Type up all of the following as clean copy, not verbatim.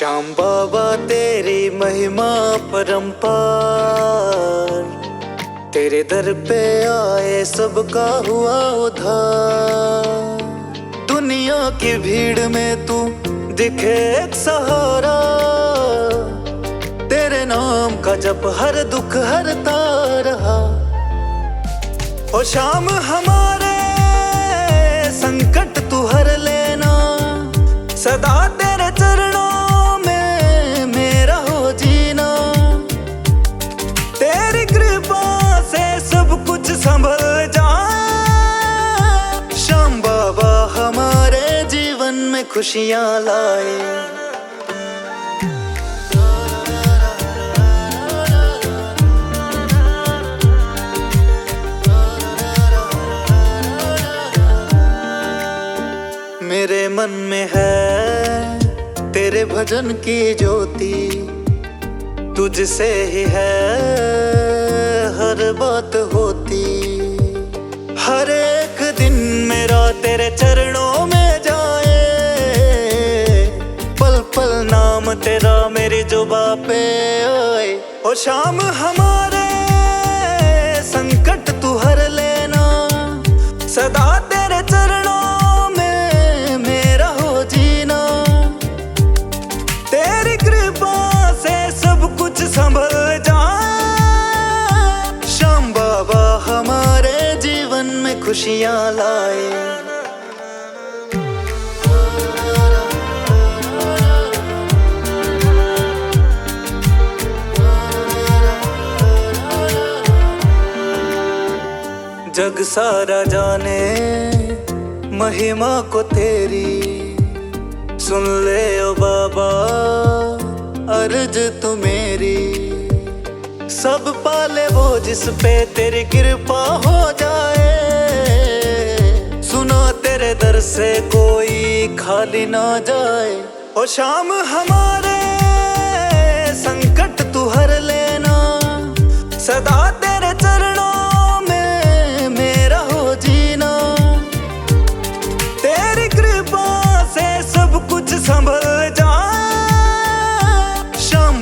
श्याम बाबा तेरी महिमा परंपार, तेरे दर पे आए सबका हुआ उद्धार। दुनिया की भीड़ में तू दिखे एक सहारा, तेरे नाम का जप हर दुख हरता रहा। ओ श्याम हमारे संकट तू हर लेना, सदा तेरे चरणों में मेरा हो जीना। तेरी कृपा से सब कुछ संभल जाए, श्याम बाबा हमारे जीवन में खुशियां लाए। मेरे मन में है तेरे भजन की ज्योति, तुझसे ही है हर बात होती। हर एक दिन मेरा तेरे चरणों में जाए, पल पल नाम तेरा मेरी जुबां पे आए। ओ श्याम हमारे संकट तू हर लेना, सदा तेरे चरणों संभल जाए, श्याम बाबा हमारे जीवन में खुशियां लाए। जग सारा जाने महिमा को तेरी, सुन ले ओ बाबा अर्ज तू मेरी। सब पाले वो जिस पे तेरी कृपा हो जाए, सुनो तेरे दर से कोई खाली ना जाए। ओ श्याम हमारे संकट तू हर लेना, सदा तेरे चरणों में मेरा हो जीना। तेरी कृपा से सब कुछ संभल जाए,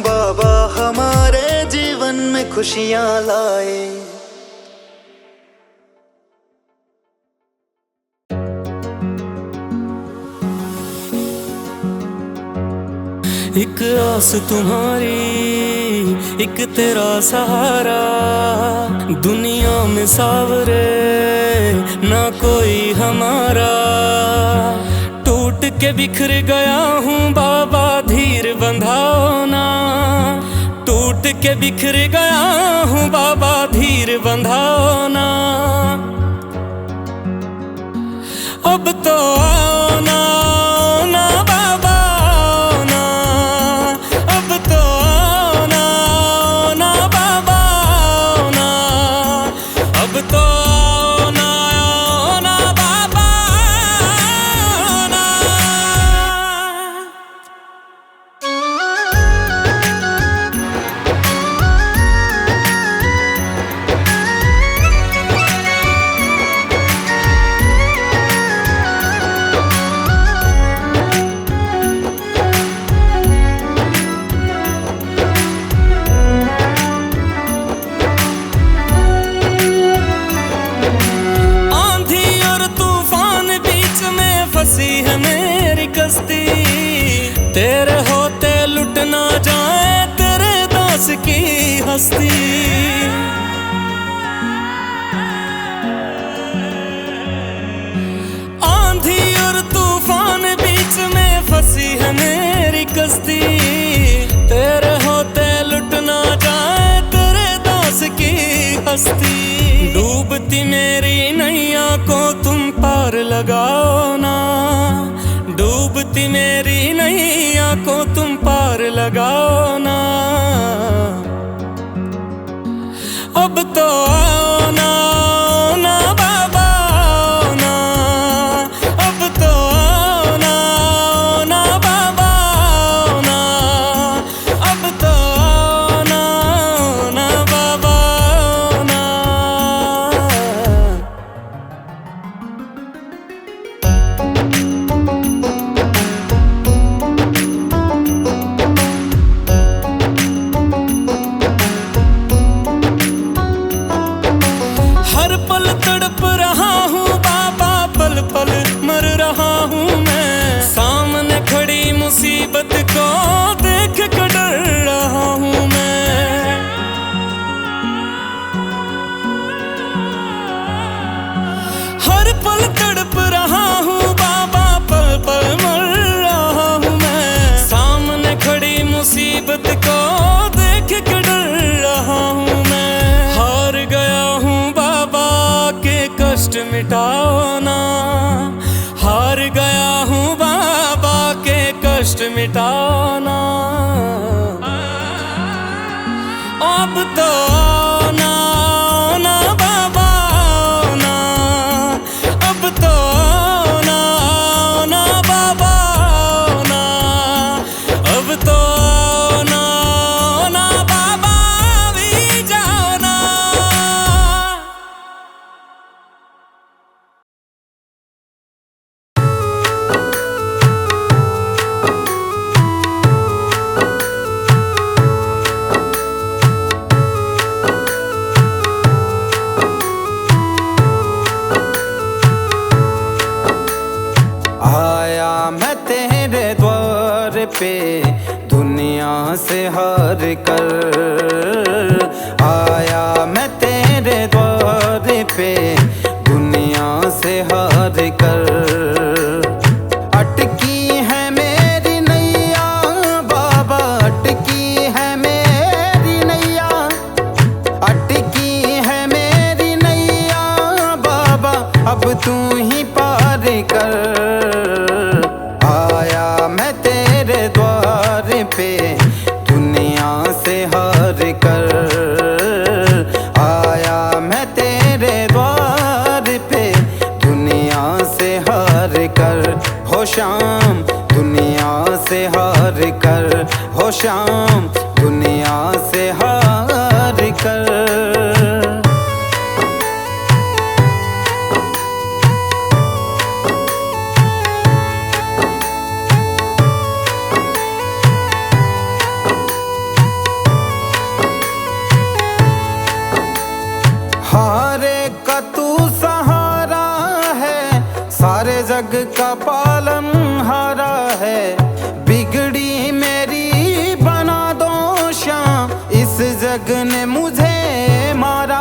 बाबा हमारे जीवन में खुशियां लाए। एक आस तुम्हारी एक तेरा सहारा, दुनिया में सावरे ना कोई हमारा। टूट के बिखर गया हूँ बाबा धीर बंधाओ ना, टूट के बिखर गया हूँ बाबा धीर बंधाओ ना। अब तो आओ ना, आओ ना बाबा आओ ना, अब तो आओ ना, आओ ना बाबा आओ ना, अब तो आओ ना, आओ ना बाबा आओ ना। है मेरी कश्ती, तेरे होते लुट ना जाए तेरे दास की हस्ती। आंधी और तूफान बीच में फंसी है मेरी कश्ती, तेरे होते लुट ना जाए तेरे दास की हस्ती। डूबती मेरी नैया को तुम पार लगाओ ना, डूबती मेरी नैया को तुम पार लगाओ ना। अब तो आओ ना, आओ ना बाबा आओ ना, अब तो आओ ना, आओ ना बाबा आओ ना, अब तो आओ ना, आओ ना बाबा आओ ना। मिटाओ ना। हार गया हूँ बाबा के कष्ट मिटाओ ना। अब तो आओ ना बाबा आओ ना। अब तो आओ ना बाबा आओ ना। अब तो आओ ना बाबा भी जाओ ना। आया मैं तेरे द्वार पे दुनिया से हार कर। आया मैं तेरे द्वार पे दुनिया से हार कर। अटकी है मेरी नैया बाबा, अटकी है मेरी नैया। अटकी है मेरी नैया बाबा, अब तू ही पार कर। आया मैं तेरे द्वार पे दुनिया से हार कर। आया मैं तेरे द्वार पे दुनिया से हार कर। हो शाम दुनिया से हार कर। हो शाम दुनिया से हार कर। हारे का तू सहारा है, सारे जग का पालन हारा है। बिगड़ी मेरी बना दो शाम, इस जग ने मुझे मारा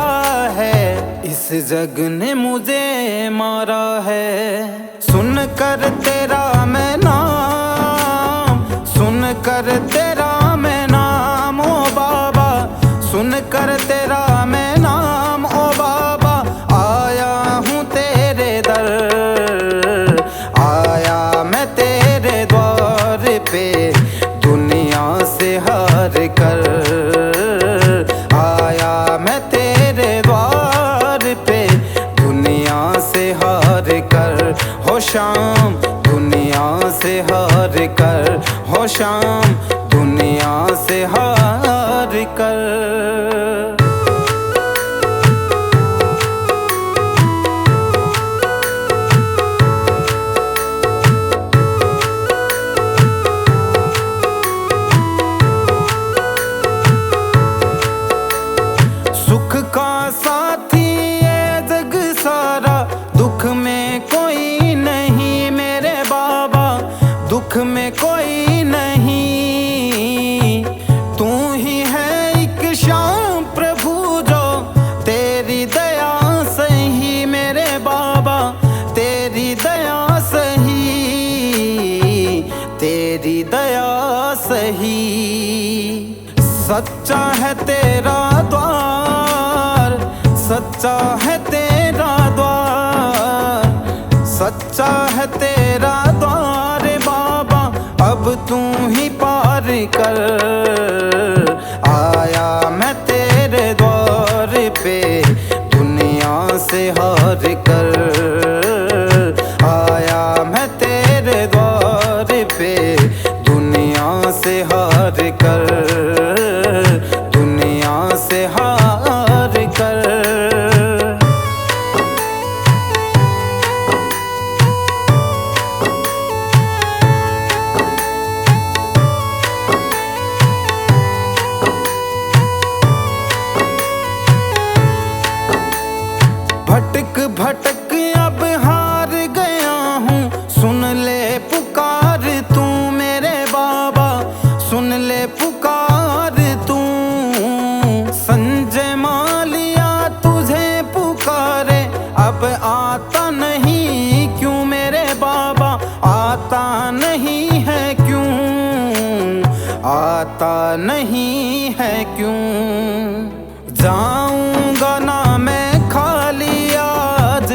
है। इस जग ने मुझे मारा है। सुन कर तेरा मैं नाम, सुन कर तेरा मैं नाम ओ बाबा। सुन कर तेरा मैं नाम ओ बाबा। आया हूँ तेरे दर, आया मैं तेरे द्वार पे दुनिया से हार कर। आया मैं तेरे द्वार पे दुनिया से हार कर। हो शाम दुनिया से हार कर। हो शाम दुनिया से हार कर। सुख का साथी ये जग सारा, दुख में कोई नहीं मेरे बाबा। दुख में कोई नहीं, तू ही है एक शाम प्रभु जो तेरी दया सही मेरे बाबा। तेरी दया सही, तेरी दया सही। सच्चा है तेरा द्वार, सच्चा है तेरा द्वार। सच्चा है तेरा द्वार बाबा, अब तू ही पार कर। आया मैं तेरे द्वार पे दुनिया से हार कर। आया मैं तेरे द्वार पे दुनिया से हार कर। दुनिया से हार कर। भटक भटक अब हार गया हूँ, सुन ले पुकार तू मेरे बाबा। सुन ले पुकार तू। संजय मालिया तुझे पुकारे, अब आता नहीं क्यों मेरे बाबा। आता नहीं है क्यों, आता नहीं है क्यों। जाऊंगा ना मैं खाली आज,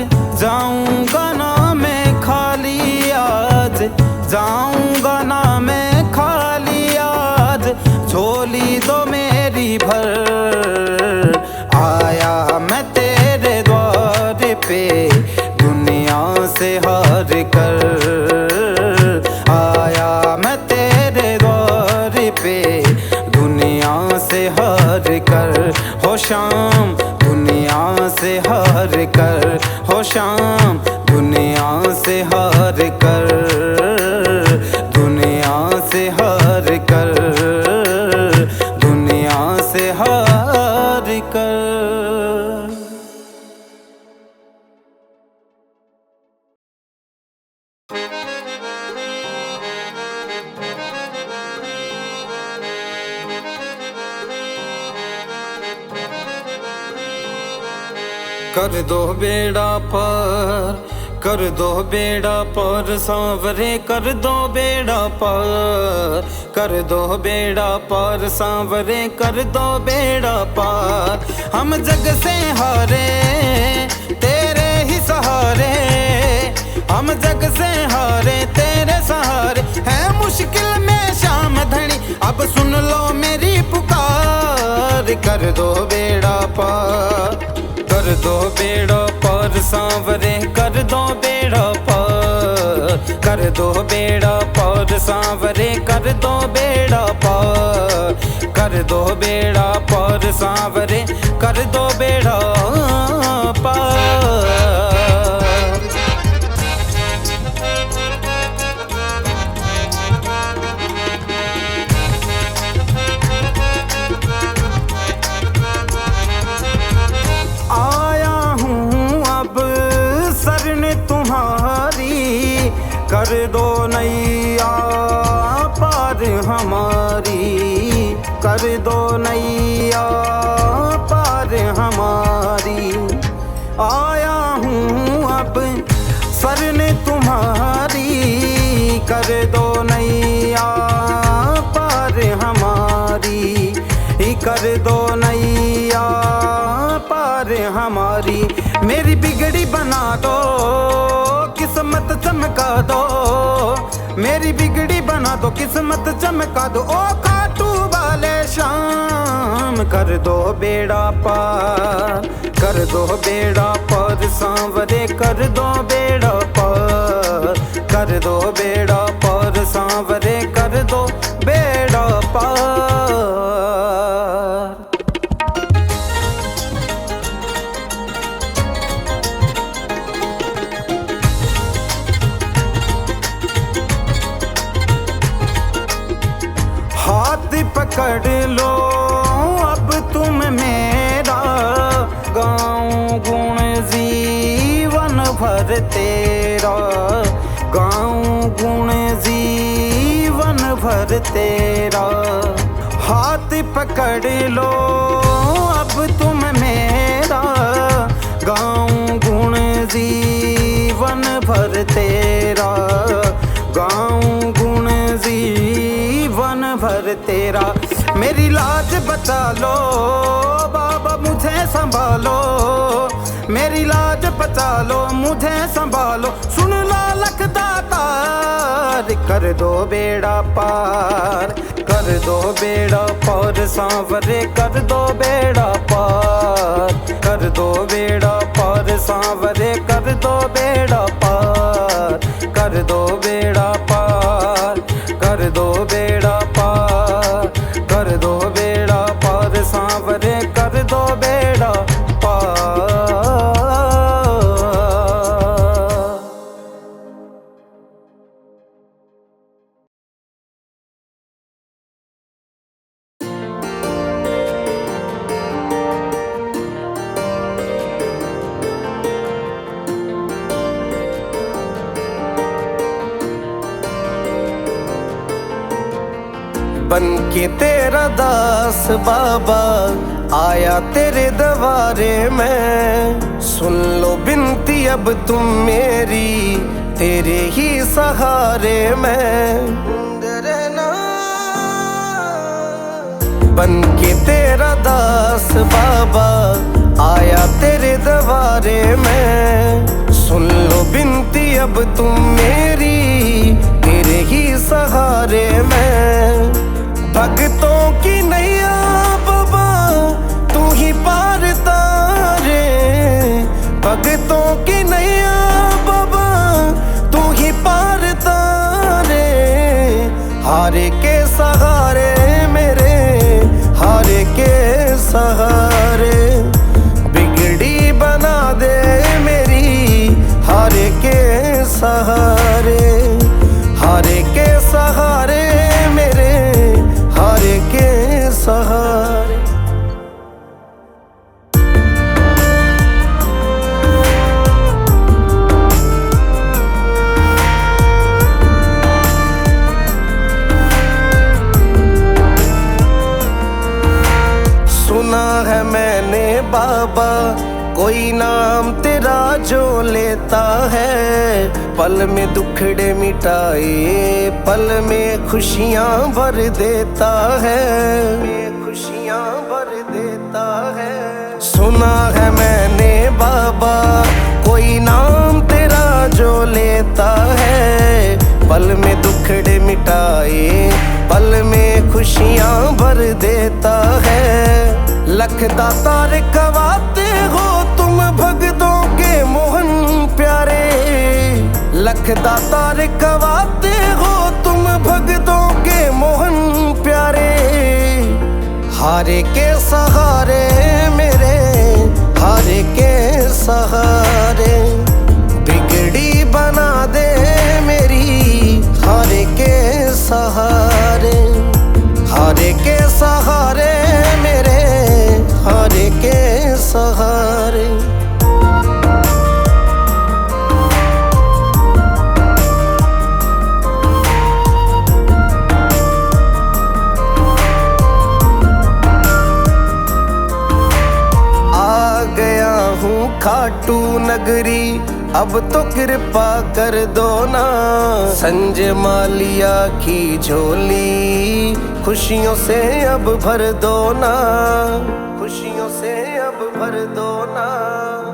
से हार कर हो शाम, दुनिया से हार कर हो शाम, दुनिया से हार कर, दुनिया से हार कर, दुनिया से हार कर। कर दो बेड़ा पार, कर दो बेड़ा पार सांवरे, कर दो बेड़ा पार, कर दो बेड़ा पार सांवरे, कर दो बेड़ा पार। हम जग से हारे तेरे ही सहारे, हम जग से हारे तेरे सहारे, है मुश्किल में शाम धनी अब सुन लो मेरी पुकार। कर दो बेड़ा पार, कर दो बेड़ा पार सांवरे, कर दो बेड़ा पार, कर दो बेड़ा पार सांवरे, कर दो बेड़ा पार, कर दो बेड़ा पार सांवरे, कर दो बेड़ा पार। कर दो नैया पार हमारी, कर दो नैया पार हमारी। आया हूँ अब शरण तुम्हारी, कर दो नैया पार हमारी, कर दो नैया पार हमारी। मेरी बिगड़ी बना दो, किस्मत चमका दो, मेरी बिगड़ी बना दो, किस्मत चमका दो। ओ खाटू वाले शाम, कर दो बेड़ा पार, कर दो बेड़ा पार सांवरे, कर दो बेड़ा पार, कर दो बेड़ा पार सांवरे, कर दो बेड़ा पार। हाथ पकड़ लो अब तुम मेरा, गाऊं गुण जीवन भर तेरा, गाऊं गुण जीवन भर तेरा। हाथ पकड़ लो अब तुम मेरा, गाऊं गुण जीवन भर तेरा, गाऊं गुण जीवन भर तेरा। मेरी लाज बचा लो बाबा मुझे संभालो, मेरी लाज बचा लो मुझे संभालो। सुन लो लखदातार, कर दो बेड़ा पार, कर दो बेड़ा पार सांवरे, कर दो बेड़ा पार, कर दो बेड़ा पार सांवरे, कर दो बेड़ा पार, कर दो बेड़ा पार, कर दो बेड़ा पार, कर दो बेड़ा पार सांवरे, कर दो बेड़ा पार। बन के तेरा दास बाबा आया तेरे दरबारे में, सुन लो बिनती अब तुम मेरी, तेरे ही सहारे में। बन के तेरा दास बाबा आया तेरे दरबारे में, सुन लो बिनती अब तुम मेरी, तेरे ही सहारे में। भक्तों की नैया बाबा तू ही पार तारे, भक्तों की नैया बाबा तू ही पार तारे। हारे के सहारे मेरे, हारे सुना है मैंने बाबा, कोई नाम तेरा जो लेता है, पल में दुखड़े मिटाए, पल में खुशियां भर देता है, खुशियां भर देता है। सुना है मैंने बाबा, कोई नाम तेरा जो लेता है, पल में दुखड़े मिटाए, पल में खुशियां भर देता है। लख दातार कवाते हो तुम भगतों के मोहन प्यारे, लख दातार कवाते हो तुम भगतों के मोहन प्यारे। हारे के सहारे मेरे, हारे के सहारे, बिगड़ी बना दे मेरी, हारे के सहारे, हारे के सहारे मेरे, हारे के सहारे। आ गया हूँ खाटू नगरी, अब तो कृपा कर दो ना, संजय मालिया की झोली खुशियों से अब भर दो ना, खुशियों से अब भर दो ना।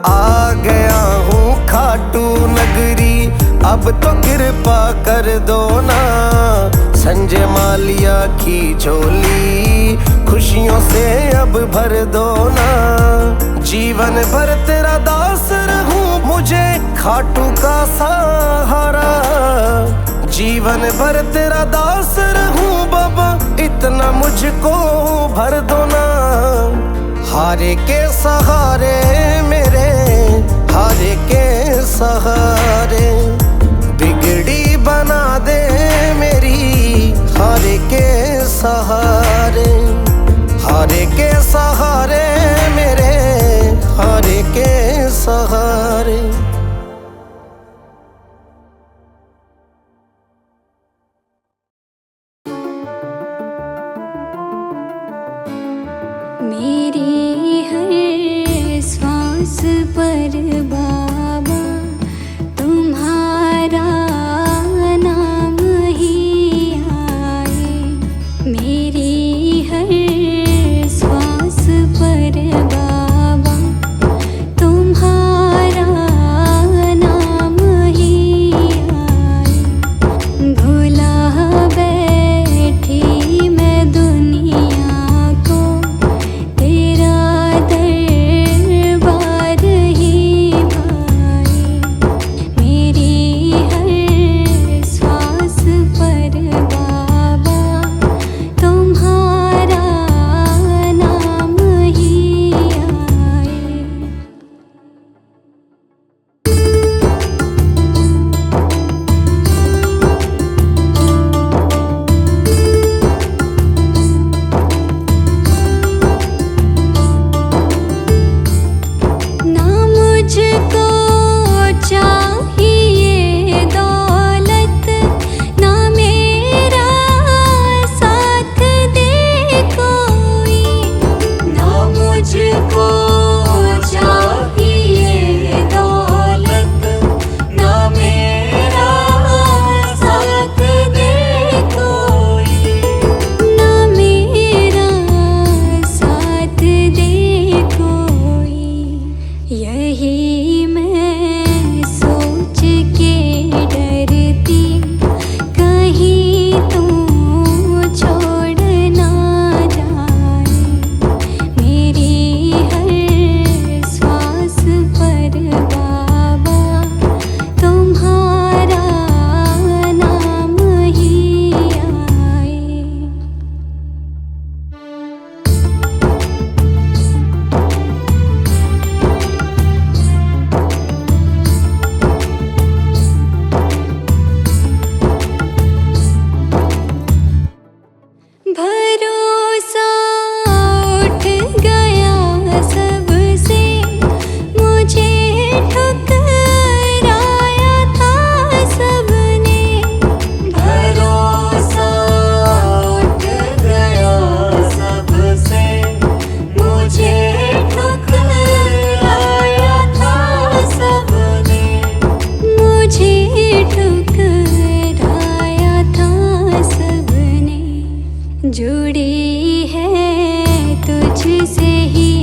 आ गया हूँ खाटू नगरी, अब तो कृपा कर दो ना, संजय मालिया की झोली खुशियों से अब भर दो ना। जीवन भर तेरा दास रहूं, मुझे खाटू का सहारा, जीवन भर तेरा दास रहूं बाबा, इतना मुझको भर दो ना। हारे के सहारे मेरे, हारे के सहारे, बिगड़ी बना दे मेरी, हारे के सहारे, हारे के सहारे मेरे, हारे के सहारे। मेरी हर सांस पर बाबा तुम्हारा नाम ही आए, मेरी हर सांस पर बाबा तुम्हारा नाम ही आए। भुला बैठी मैं दुनिया को, तेरा दरबार ही भाए। ही